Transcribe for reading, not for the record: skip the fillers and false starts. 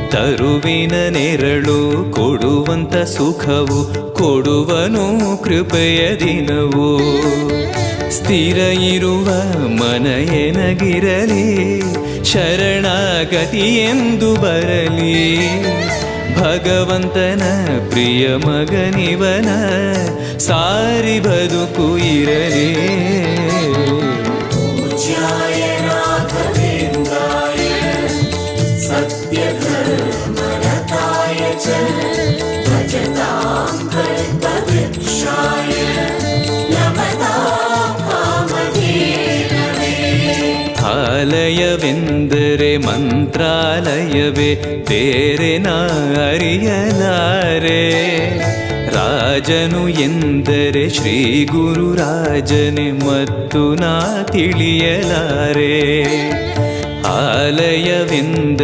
ತರುವಿನ ನೆರಳು ಕೊಡುವಂತ ಸುಖವು ಕೊಡುವನು ಕೃಪೆಯ ದಿನವು. ಸ್ಥಿರ ಇರುವ ಮನ ಎನಗಿರಲಿ, ಶರಣಾಗತಿ ಎಂದು ಬರಲಿ. ಭಗವಂತನ ಪ್ರಿಯ ಮಗನಿವನ, ಸಾರಿ ಬದುಕು ಇರಲಿ. ಆಲಯವೆಂದರೆ ಮಂತ್ರಾಲಯವೇ, ಬೇರೆ ನಾ ಅರಿಯಲಾರೆ. ರಾಜನು ಎಂದರೆ ಶ್ರೀ ಗುರು ರಾಜನೇ, ಮತ್ತು ನಾ ತಿಳಿಯಲಾರೆ. ಆಲಯವೆಂದರೆ